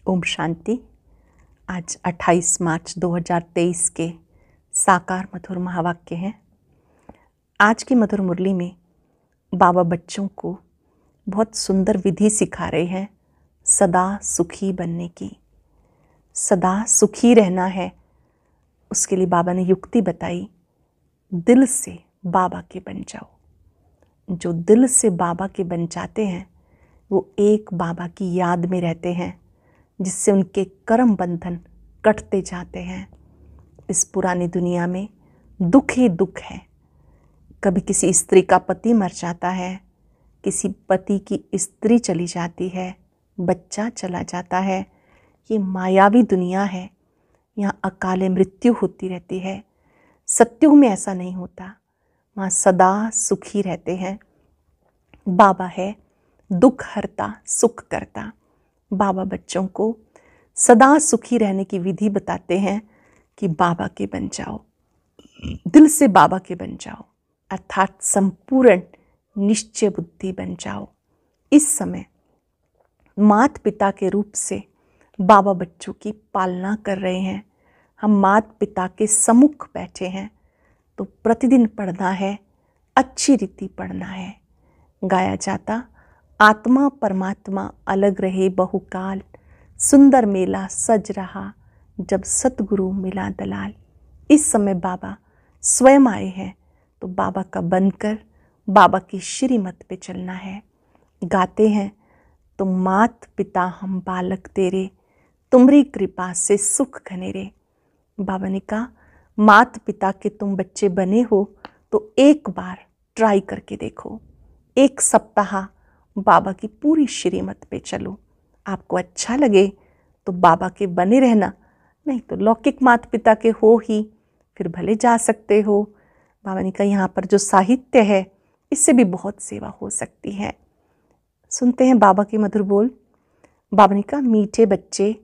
ओम शांति। आज 28 मार्च 2023 के साकार मधुर महावाक्य हैं। आज की मधुर मुरली में बाबा बच्चों को बहुत सुंदर विधि सिखा रहे हैं सदा सुखी बनने की। सदा सुखी रहना है, उसके लिए बाबा ने युक्ति बताई, दिल से बाबा के बन जाओ। जो दिल से बाबा के बन जाते हैं वो एक बाबा की याद में रहते हैं, जिससे उनके कर्म बंधन कटते जाते हैं। इस पुरानी दुनिया में दुख ही दुख है। कभी किसी स्त्री का पति मर जाता है, किसी पति की स्त्री चली जाती है, बच्चा चला जाता है। ये मायावी दुनिया है, यहाँ अकाले मृत्यु होती रहती है। सत्युग में ऐसा नहीं होता, वहाँ सदा सुखी रहते हैं। बाबा है दुख हरता सुख करता। बाबा बच्चों को सदा सुखी रहने की विधि बताते हैं कि बाबा के बन जाओ, दिल से बाबा के बन जाओ, अर्थात संपूर्ण निश्चय बुद्धि बन जाओ। इस समय माता पिता के रूप से बाबा बच्चों की पालना कर रहे हैं। हम माता पिता के सम्मुख बैठे हैं, तो प्रतिदिन पढ़ना है, अच्छी रीति पढ़ना है। गाया जाता, आत्मा परमात्मा अलग रहे बहुकाल, सुंदर मेला सज रहा जब सतगुरु मिला दलाल। इस समय बाबा स्वयं आए हैं, तो बाबा का बनकर बाबा की श्रीमत पे चलना है। गाते हैं, तो मात पिता हम बालक तेरे, तुम्हारी कृपा से सुख घनेरे। बाबा ने कहा, मात पिता के तुम बच्चे बने हो तो एक बार ट्राई करके देखो। एक सप्ताह बाबा की पूरी श्रीमत पे चलो। आपको अच्छा लगे तो बाबा के बने रहना, नहीं तो लौकिक माता पिता के हो ही फिर भले जा सकते हो। बाबा ने कहा, यहाँ पर जो साहित्य है इससे भी बहुत सेवा हो सकती है। सुनते हैं बाबा के मधुर बोल। बाबा ने कहा, मीठे बच्चे,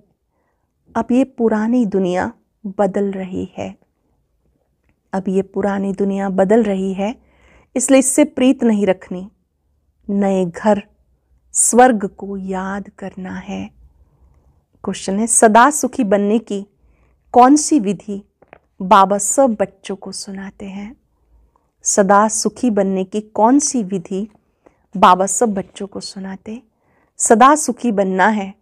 अब ये पुरानी दुनिया बदल रही है। अब ये पुरानी दुनिया बदल रही है, इसलिए इससे प्रीत नहीं रखनी। नए घर स्वर्ग को याद करना है। क्वेश्चन है, सदा सुखी बनने की कौन सी विधि बाबा सब बच्चों को सुनाते हैं? सदा सुखी बनने की कौन सी विधि बाबा सब बच्चों को सुनाते? सदा सुखी बनना है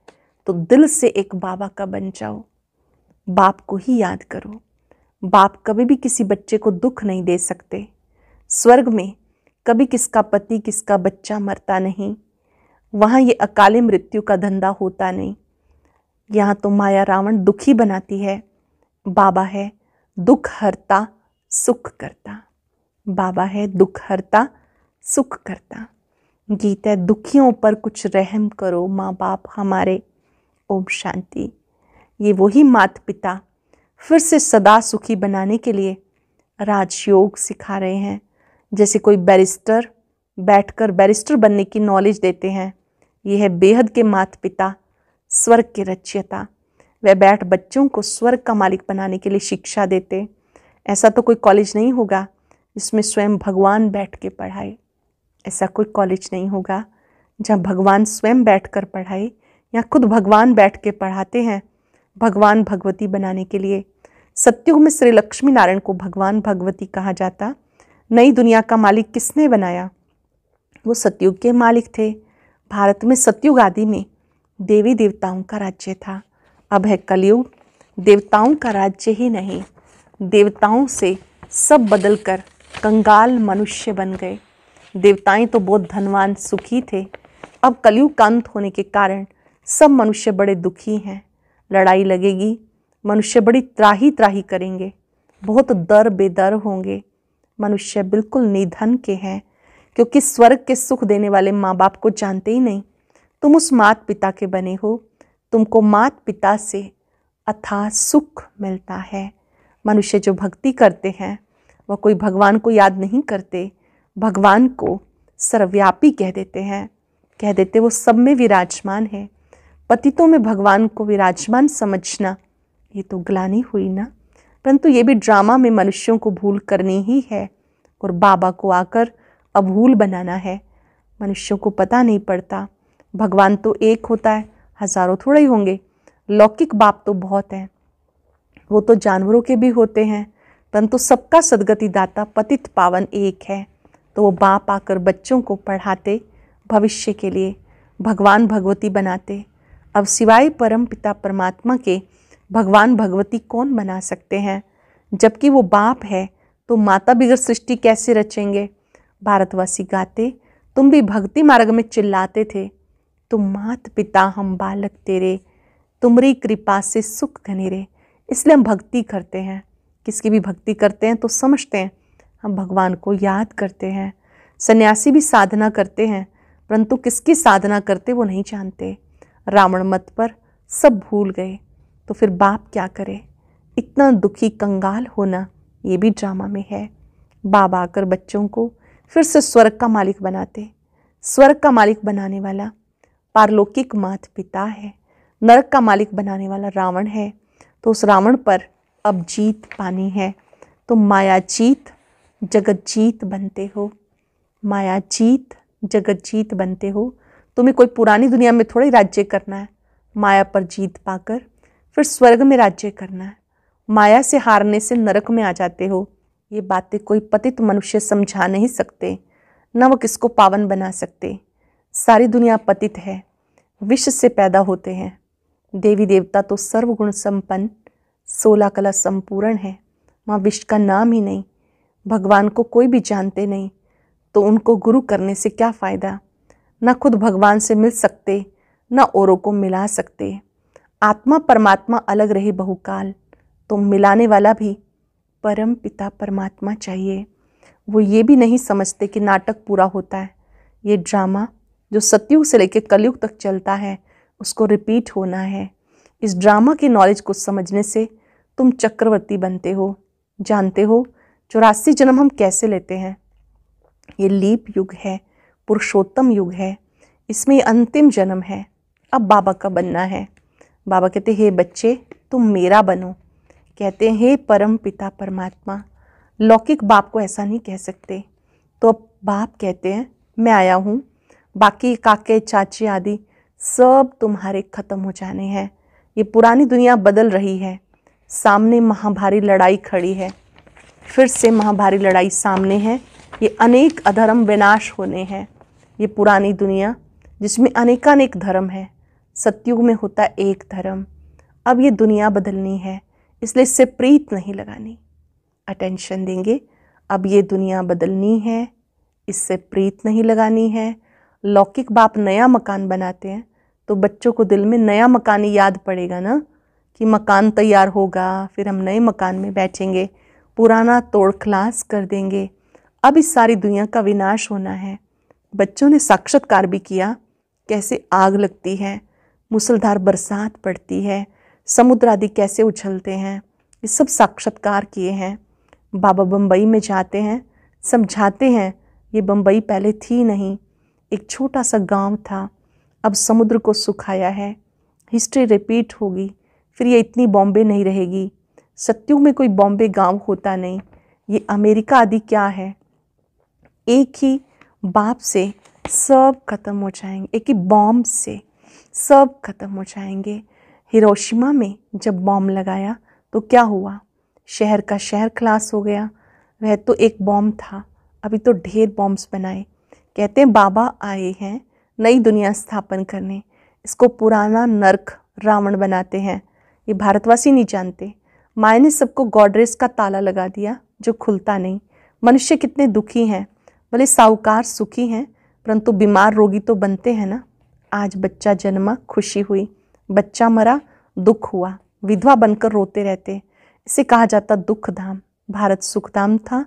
तो दिल से एक बाबा का बन जाओ। बाप को ही याद करो। बाप कभी भी किसी बच्चे को दुख नहीं दे सकते। स्वर्ग में कभी किसका पति किसका बच्चा मरता नहीं। वहाँ ये अकाले मृत्यु का धंधा होता नहीं। यहाँ तो माया रावण दुखी बनाती है। बाबा है दुख हरता सुख करता। बाबा है दुख हरता सुख करता। गीत है, दुखियों पर कुछ रहम करो माँ बाप हमारे। ओम शांति। ये वही माता पिता फिर से सदा सुखी बनाने के लिए राजयोग सिखा रहे हैं। जैसे कोई बैरिस्टर बैठकर बैरिस्टर बनने की नॉलेज देते हैं। ये है बेहद के माता पिता, स्वर्ग के रचयिता। वह बैठ बच्चों को स्वर्ग का मालिक बनाने के लिए शिक्षा देते। ऐसा तो कोई कॉलेज नहीं होगा जिसमें स्वयं भगवान बैठ के पढ़ाए। ऐसा कोई कॉलेज नहीं होगा जहाँ भगवान स्वयं बैठकर पढ़ाए। या खुद भगवान बैठ के पढ़ाते हैं भगवान भगवती बनाने के लिए। सत्युग में श्री लक्ष्मी नारायण को भगवान भगवती कहा जाता। नई दुनिया का मालिक किसने बनाया? वो सतयुग के मालिक थे। भारत में सतयुग आदि में देवी देवताओं का राज्य था। अब है कलयुग, देवताओं का राज्य ही नहीं, देवताओं से सब बदलकर कंगाल मनुष्य बन गए। देवताएं तो बहुत धनवान सुखी थे। अब कलयुग का अंत होने के कारण सब मनुष्य बड़े दुखी हैं। लड़ाई लगेगी, मनुष्य बड़ी त्राही त्राही करेंगे, बहुत दर बेदर होंगे। मनुष्य बिल्कुल निधन के हैं, क्योंकि स्वर्ग के सुख देने वाले माँ बाप को जानते ही नहीं। तुम उस माता पिता के बने हो, तुमको माता पिता से अथाह सुख मिलता है। मनुष्य जो भक्ति करते हैं वह कोई भगवान को याद नहीं करते, भगवान को सर्वव्यापी कह देते हैं। कह देते वो सब में विराजमान है। पतितों में भगवान को विराजमान समझना ये तो ग्लानि हुई ना। परंतु ये भी ड्रामा में मनुष्यों को भूल करनी ही है और बाबा को आकर अभूल बनाना है। मनुष्यों को पता नहीं पड़ता, भगवान तो एक होता है, हजारों थोड़े ही होंगे। लौकिक बाप तो बहुत हैं, वो तो जानवरों के भी होते हैं, परंतु सबका सदगति दाता पतित पावन एक है। तो वो बाप आकर बच्चों को पढ़ाते, भविष्य के लिए भगवान भगवती बनाते। अब सिवाय परम पिता परमात्मा के भगवान भगवती कौन बना सकते हैं? जबकि वो बाप है तो माता बिगर सृष्टि कैसे रचेंगे? भारतवासी गाते, तुम भी भक्ति मार्ग में चिल्लाते थे, तुम मात पिता हम बालक तेरे, तुमरी कृपा से सुख घनेरे। इसलिए हम भक्ति करते हैं। किसकी भी भक्ति करते हैं तो समझते हैं हम भगवान को याद करते हैं। सन्यासी भी साधना करते हैं, परंतु किसकी साधना करते वो नहीं जानते। रावण मत पर सब भूल गए, तो फिर बाप क्या करे? इतना दुखी कंगाल होना ये भी ड्रामा में है। बाबा आकर बच्चों को फिर से स्वर्ग का मालिक बनाते। स्वर्ग का मालिक बनाने वाला पारलौकिक माता पिता है, नरक का मालिक बनाने वाला रावण है। तो उस रावण पर अब जीत पानी है, तो माया जीत जगत जीत बनते हो। माया जीत जगत जीत बनते हो। तुम्हें कोई पुरानी दुनिया में थोड़ी राज्य करना है, माया पर जीत पाकर फिर स्वर्ग में राज्य करना है। माया से हारने से नरक में आ जाते हो। ये बातें कोई पतित मनुष्य समझा नहीं सकते, न वो किसको पावन बना सकते। सारी दुनिया पतित है, विष से पैदा होते हैं। देवी देवता तो सर्वगुण संपन्न 16 कला संपूर्ण है, वहाँ विष का नाम ही नहीं। भगवान को कोई भी जानते नहीं, तो उनको गुरु करने से क्या फ़ायदा? न खुद भगवान से मिल सकते, न औरों को मिला सकते। आत्मा परमात्मा अलग रहे बहुकाल, तो मिलाने वाला भी परम पिता परमात्मा चाहिए। वो ये भी नहीं समझते कि नाटक पूरा होता है। ये ड्रामा जो सतयुग से लेकर कलयुग तक चलता है, उसको रिपीट होना है। इस ड्रामा की नॉलेज को समझने से तुम चक्रवर्ती बनते हो। जानते हो 84 जन्म हम कैसे लेते हैं? ये लीप युग है, पुरुषोत्तम युग है, इसमें ये अंतिम जन्म है। अब बाबा का बनना है। बाबा कहते हे बच्चे तुम मेरा बनो। कहते हैं हे परम पिता परमात्मा। लौकिक बाप को ऐसा नहीं कह सकते। तो अब बाप कहते हैं मैं आया हूँ, बाकी काके चाचे आदि सब तुम्हारे खत्म हो जाने हैं। ये पुरानी दुनिया बदल रही है, सामने महाभारी लड़ाई खड़ी है। फिर से महाभारी लड़ाई सामने है। ये अनेक अधर्म विनाश होने हैं। ये पुरानी दुनिया जिसमें अनेकानेक धर्म है, सतयुग में होता एक धर्म। अब ये दुनिया बदलनी है, इसलिए इससे प्रीत नहीं लगानी। अटेंशन देंगे। अब ये दुनिया बदलनी है, इससे प्रीत नहीं लगानी है। लौकिक बाप नया मकान बनाते हैं तो बच्चों को दिल में नया मकान ही याद पड़ेगा ना, कि मकान तैयार होगा, फिर हम नए मकान में बैठेंगे, पुराना तोड़ खलास कर देंगे। अब इस सारी दुनिया का विनाश होना है। बच्चों ने साक्षात्कार भी किया, कैसे आग लगती है, मूसलधार बरसात पड़ती है, समुद्र आदि कैसे उछलते हैं, ये सब साक्षात्कार किए हैं। बाबा बम्बई में जाते हैं, समझाते हैं ये बम्बई पहले थी नहीं, एक छोटा सा गांव था, अब समुद्र को सुखाया है। हिस्ट्री रिपीट होगी, फिर ये इतनी बॉम्बे नहीं रहेगी। सतयुग में कोई बॉम्बे गांव होता नहीं। ये अमेरिका आदि क्या है, एक ही बाप से सब खत्म हो जाएंगे, एक ही बॉम्ब से सब खत्म हो जाएंगे। हिरोशिमा में जब बॉम्ब लगाया तो क्या हुआ? शहर का शहर खलास हो गया। वह तो एक बॉम्ब था, अभी तो ढेर बॉम्ब्स बनाए। कहते हैं बाबा आए हैं नई दुनिया स्थापन करने, इसको पुराना नर्क रावण बनाते हैं। ये भारतवासी नहीं जानते। माया ने सबको गॉडरेज का ताला लगा दिया जो खुलता नहीं। मनुष्य कितने दुखी हैं, भले साहूकार सुखी हैं, परंतु बीमार रोगी तो बनते हैं ना। आज बच्चा जन्मा खुशी हुई, बच्चा मरा दुख हुआ, विधवा बनकर रोते रहते। इसे कहा जाता दुख धाम। भारत सुखधाम था,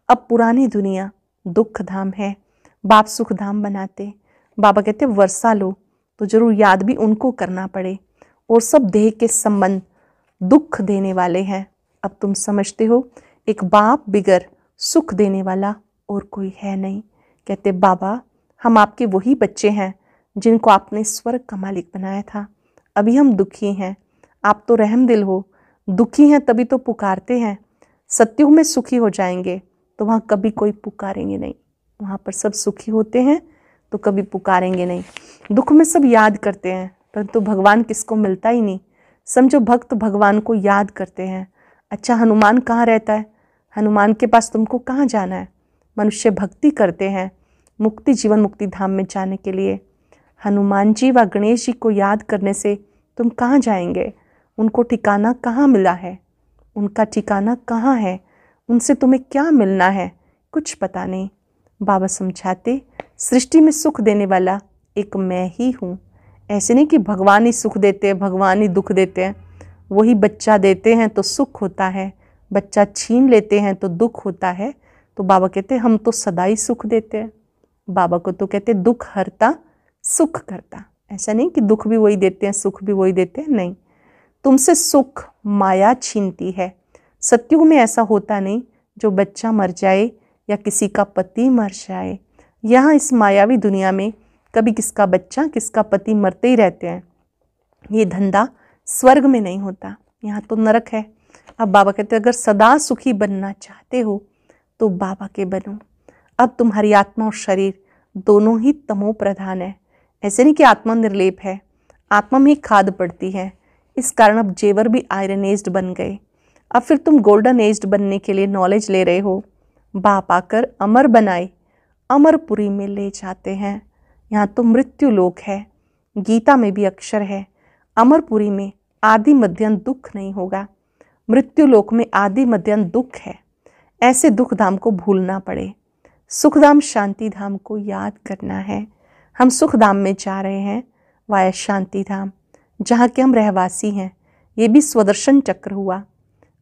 अब पुरानी दुनिया दुख धाम है। बाप सुखधाम बनाते। बाबा कहते वर्षा लो तो जरूर याद भी उनको करना पड़े, और सब देह के संबंध दुख देने वाले हैं। अब तुम समझते हो एक बाप बिगर सुख देने वाला और कोई है नहीं। कहते बाबा हम आपके वही बच्चे हैं जिनको आपने स्वर्ग का मालिक बनाया था। अभी हम दुखी हैं, आप तो रहमदिल हो। दुखी हैं तभी तो पुकारते हैं। सतयुग में सुखी हो जाएंगे तो वहाँ कभी कोई पुकारेंगे नहीं। वहाँ पर सब सुखी होते हैं तो कभी पुकारेंगे नहीं। दुख में सब याद करते हैं, परंतु भगवान किसको मिलता ही नहीं। समझो भक्त भगवान को याद करते हैं। अच्छा, हनुमान कहाँ रहता है? हनुमान के पास तुमको कहाँ जाना है? मनुष्य भक्ति करते हैं मुक्ति जीवन मुक्ति धाम में जाने के लिए। हनुमान जी व गणेश जी को याद करने से तुम कहाँ जाएंगे? उनको ठिकाना कहाँ मिला है? उनका ठिकाना कहाँ है? उनसे तुम्हें क्या मिलना है? कुछ पता नहीं। बाबा समझाते, सृष्टि में सुख देने वाला एक मैं ही हूँ। ऐसे नहीं कि भगवान ही सुख देते हैं, भगवान ही दुख देते हैं। वही बच्चा देते हैं तो सुख होता है, बच्चा छीन लेते हैं तो दुख होता है। तो बाबा कहते हैं हम तो सदा ही सुख देते हैं। बाबा को तो कहते हैं दुख हरता सुख करता। ऐसा नहीं कि दुख भी वही देते हैं सुख भी वही देते हैं, नहीं। तुमसे सुख माया छीनती है। सत्युग में ऐसा होता नहीं जो बच्चा मर जाए या किसी का पति मर जाए। यहाँ इस मायावी दुनिया में कभी किसका बच्चा किसका पति मरते ही रहते हैं। ये धंधा स्वर्ग में नहीं होता, यहाँ तो नरक है। अब बाबा कहते हैं अगर सदा सुखी बनना चाहते हो तो बाबा के बनो। अब तुम्हारी आत्मा और शरीर दोनों ही तमो प्रधान है। ऐसे नहीं कि आत्मा निर्लेप है, आत्मा में खाद पड़ती है। इस कारण अब जेवर भी आयरन एज्ड बन गए। अब फिर तुम गोल्डन एज्ड बनने के लिए नॉलेज ले रहे हो। बाप आकर अमर बनाए अमरपुरी में ले जाते हैं। यहाँ तो मृत्यु लोक है। गीता में भी अक्षर है, अमरपुरी में आदि मध्यंत दुख नहीं होगा। मृत्यु लोक में आदि मध्यंत दुख है। ऐसे दुख धाम को भूलना पड़े, सुखधाम शांति धाम को याद करना है। हम सुखधाम में जा रहे हैं वाया शांति धाम, जहाँ के हम रहवासी हैं। ये भी स्वदर्शन चक्र हुआ।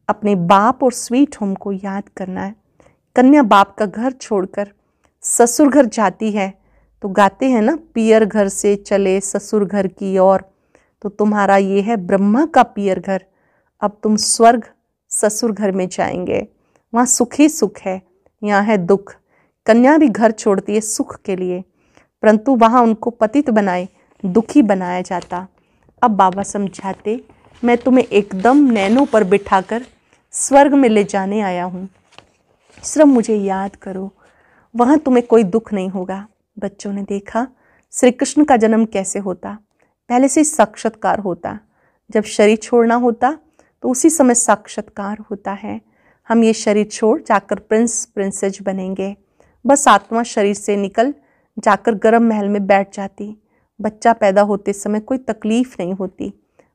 अपने बाप और स्वीट होम को याद करना है। कन्या बाप का घर छोड़कर ससुर घर जाती है तो गाते हैं ना, पियर घर से चले ससुर घर की ओर। तो तुम्हारा ये है ब्रह्मा का पियर घर। अब तुम स्वर्ग ससुर घर में जाएंगे, वहाँ सुख ही सुख है, यहाँ है दुख। कन्या भी घर छोड़ती है सुख के लिए, परंतु वहाँ उनको पतित बनाए दुखी बनाया जाता। अब बाबा समझाते, मैं तुम्हें एकदम नैनों पर बिठाकर स्वर्ग में ले जाने आया हूँ। सिर्फ मुझे याद करो, वहाँ तुम्हें कोई दुख नहीं होगा। बच्चों ने देखा श्री कृष्ण का जन्म कैसे होता, पहले से साक्षात्कार होता। जब शरीर छोड़ना होता तो उसी समय साक्षात्कार होता है। हम ये शरीर छोड़ जाकर प्रिंस प्रिंसेस बनेंगे। बस आत्मा शरीर से निकल जाकर गर्म महल में बैठ जाती। बच्चा पैदा होते समय कोई तकलीफ नहीं होती।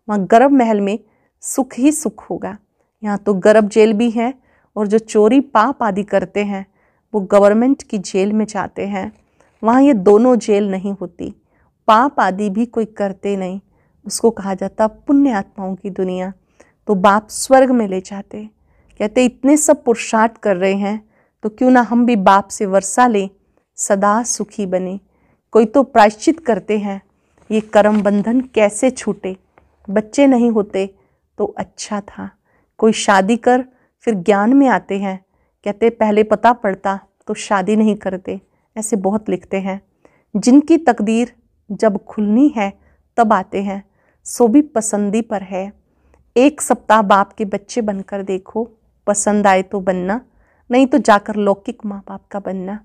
वहाँ गर्म महल में सुख ही सुख होगा। यहाँ तो गर्भ जेल भी है, और जो चोरी पाप आदि करते हैं वो गवर्नमेंट की जेल में जाते हैं। वहाँ ये दोनों जेल नहीं होती। पाप आदि भी कोई करते नहीं, उसको कहा जाता पुण्य आत्माओं की दुनिया। तो बाप स्वर्ग में ले जाते, कहते इतने सब पुरुषार्थ कर रहे हैं तो क्यों ना हम भी बाप से वर्षा लें, सदा सुखी बने। कोई तो प्रायश्चित करते हैं, ये कर्म बंधन कैसे छूटे। बच्चे नहीं होते तो अच्छा था। कोई शादी कर फिर ज्ञान में आते हैं, कहते पहले पता पड़ता तो शादी नहीं करते। ऐसे बहुत लिखते हैं। जिनकी तकदीर जब खुलनी है तब आते हैं, सो भी पसंदी पर है। एक सप्ताह बाप के बच्चे बनकर देखो, पसंद आए तो बनना, नहीं तो जाकर लौकिक माँ बाप का बनना।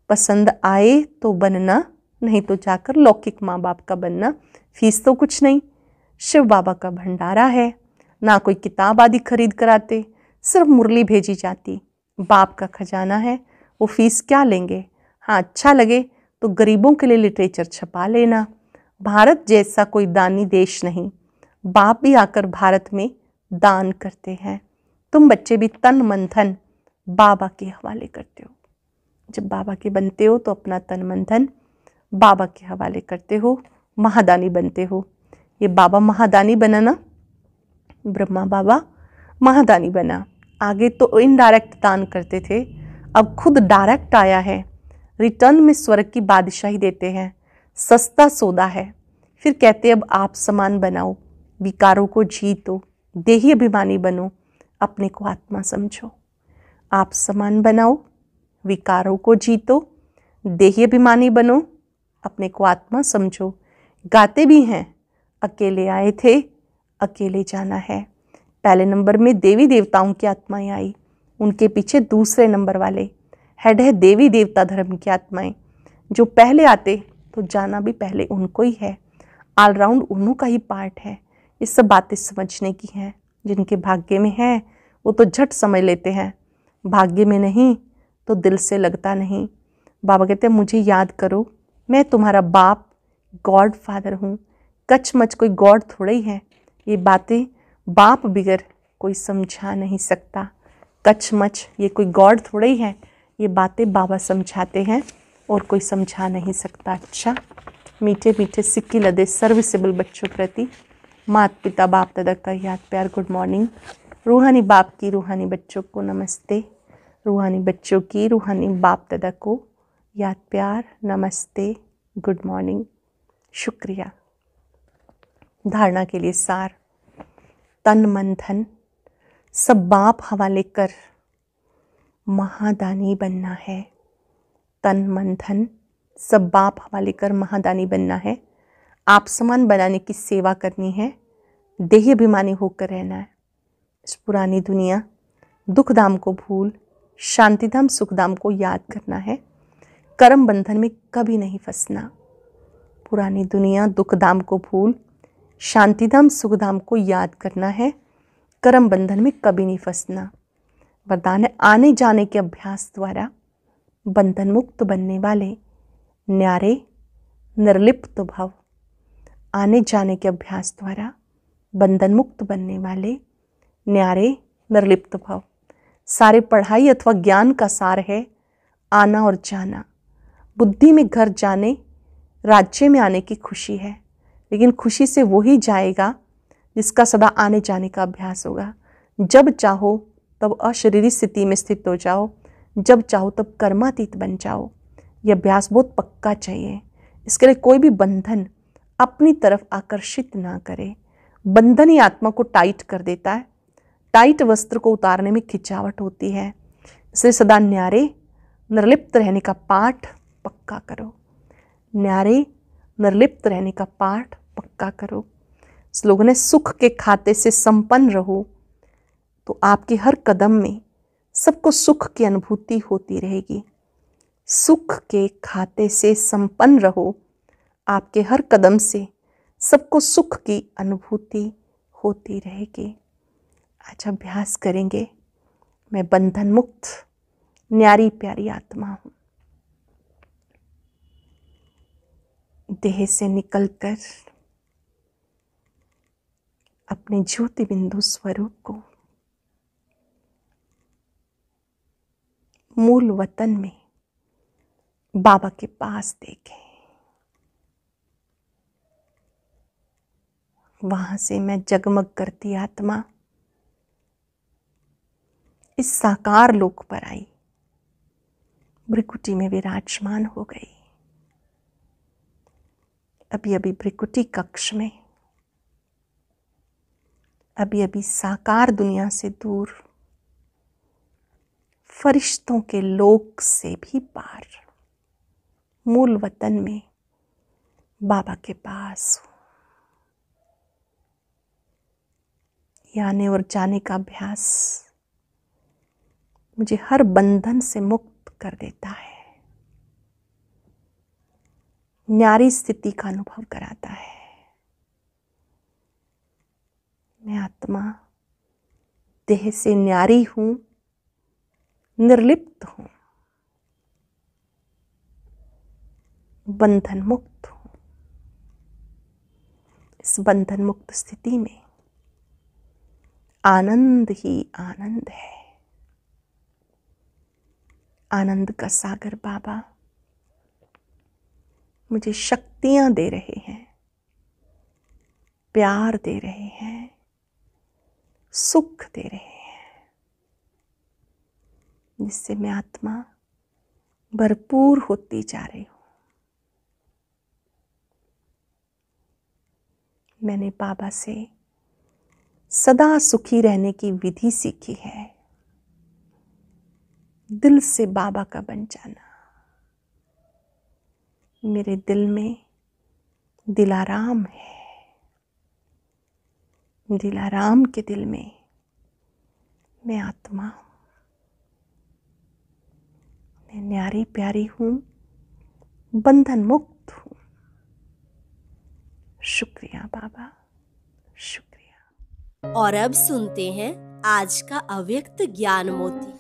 पसंद आए तो बनना, नहीं तो जाकर लौकिक माँ बाप का बनना। फीस तो कुछ नहीं, शिव बाबा का भंडारा है, ना कोई किताब आदि खरीद कर आते, सिर्फ मुरली भेजी जाती। बाप का खजाना है, वो फीस क्या लेंगे। हाँ, अच्छा लगे तो गरीबों के लिए लिटरेचर छपा लेना। भारत जैसा कोई दानी देश नहीं, बाप भी आकर भारत में दान करते हैं। तुम बच्चे भी तन मन धन बाबा के हवाले करते हो। जब बाबा के बनते हो तो अपना तन मन धन बाबा के हवाले करते हो, महादानी बनते हो। ये बाबा महादानी बना ना, ब्रह्मा बाबा महादानी बना। आगे तो इनडायरेक्ट दान करते थे, अब खुद डायरेक्ट आया है। रिटर्न में स्वर्ग की बादशाही देते हैं, सस्ता सौदा है। फिर कहते अब आप समान बनाओ, विकारों को जीतो, देही अभिमानी बनो, अपने को आत्मा समझो। आप समान बनाओ, विकारों को जीतो, देही अभिमानी बनो, अपने को आत्मा समझो। गाते भी हैं, अकेले आए थे अकेले जाना है। पहले नंबर में देवी देवताओं की आत्माएं आई, उनके पीछे दूसरे नंबर वाले हेड है देवी देवता धर्म की आत्माएं। जो पहले आते तो जाना भी पहले उनको ही है। ऑलराउंड उन्हों का ही पार्ट है। ये सब बातें समझने की हैं। जिनके भाग्य में है वो तो झट समझ लेते हैं, भाग्य में नहीं तो दिल से लगता नहीं। बाबा कहते हैं मुझे याद करो, मैं तुम्हारा बाप गॉड फादर हूँ। कचमच कोई गॉड थोड़ा ही है। ये बातें बाप बिगर कोई समझा नहीं सकता। कचमच ये कोई गॉड थोड़ा ही है। ये बातें बाबा समझाते हैं और कोई समझा नहीं सकता। अच्छा, मीठे मीठे सिक्की लदे सर्विसेबल बच्चों प्रति माता पिता बाप दादा का याद प्यार गुड मॉर्निंग। रूहानी बाप की रूहानी बच्चों को नमस्ते। रूहानी बच्चों की रूहानी बाप दादा को याद प्यार नमस्ते गुड मॉर्निंग शुक्रिया। धारणा के लिए सार, तन मन धन सब बाप हवाले कर महादानी बनना है। तन मन धन सब बाप हवाले कर महादानी बनना है। आप समान बनाने की सेवा करनी है। देह अभिमानी होकर रहना है। इस पुरानी दुनिया दुख धाम को भूल शांतिधाम सुखधाम को याद करना है। कर्म बंधन में कभी नहीं फंसना। पुरानी दुनिया दुख धाम को भूल शांतिधाम सुखधाम को याद करना है। कर्म बंधन में कभी नहीं फंसना। वरदान है आने जाने के अभ्यास द्वारा बंधन मुक्त बनने वाले न्यारे निर्लिप्त भव। आने जाने के अभ्यास द्वारा बंधन मुक्त बनने वाले न्यारे निर्लिप्त भव। सारे पढ़ाई अथवा ज्ञान का सार है आना और जाना। बुद्धि में घर जाने राज्य में आने की खुशी है, लेकिन खुशी से वो ही जाएगा जिसका सदा आने जाने का अभ्यास होगा। जब चाहो तब अशरीरी स्थिति में स्थित हो जाओ, जब चाहो तब कर्मातीत बन जाओ। यह अभ्यास बहुत पक्का चाहिए। इसके लिए कोई भी बंधन अपनी तरफ आकर्षित ना करे। बंधन ही आत्मा को टाइट कर देता है। टाइट वस्त्र को उतारने में खिंचावट होती है। इसलिए सदा न्यारे निर्लिप्त रहने का पाठ पक्का करो। न्यारे निर्लिप्त रहने का पाठ पक्का करो। स्लोगन है सुख के खाते से संपन्न रहो, तो आपके हर कदम में सबको सुख की अनुभूति होती रहेगी। सुख के खाते से संपन्न रहो, आपके हर कदम से सबको सुख की अनुभूति होती रहेगी। आज अभ्यास करेंगे, मैं बंधन मुक्त न्यारी प्यारी आत्मा हूँ। देह से निकलकर अपने ज्योति बिंदु स्वरूप को मूल वतन में बाबा के पास देखें। वहां से मैं जगमग करती आत्मा इस साकार लोक पर आई, भ्रिकुटी में विराजमान हो गई। अभी अभी भ्रिकुटी कक्ष में, अभी अभी साकार दुनिया से दूर, फरिश्तों के लोक से भी पार मूल वतन में बाबा के पास हूं। आने और जाने का अभ्यास मुझे हर बंधन से मुक्त कर देता है, न्यारी स्थिति का अनुभव कराता है। मैं आत्मा देह से न्यारी हूं, निर्लिप्त हूं, बंधन मुक्त हूं। इस बंधन मुक्त स्थिति में आनंद ही आनंद है। आनंद का सागर बाबा मुझे शक्तियां दे रहे हैं, प्यार दे रहे हैं, सुख दे रहे हैं, जिससे मैं आत्मा भरपूर होती जा रही हूं। मैंने बाबा से सदा सुखी रहने की विधि सीखी है। दिल से बाबा का बन जाना। मेरे दिल में दिलाराम है। दिलाराम के दिल में मैं आत्मा हूं। मैं न्यारी प्यारी हूं, बंधन मुक्त हूं। शुक्रिया बाबा, शुक्रिया। और अब सुनते हैं आज का अव्यक्त ज्ञान मोती।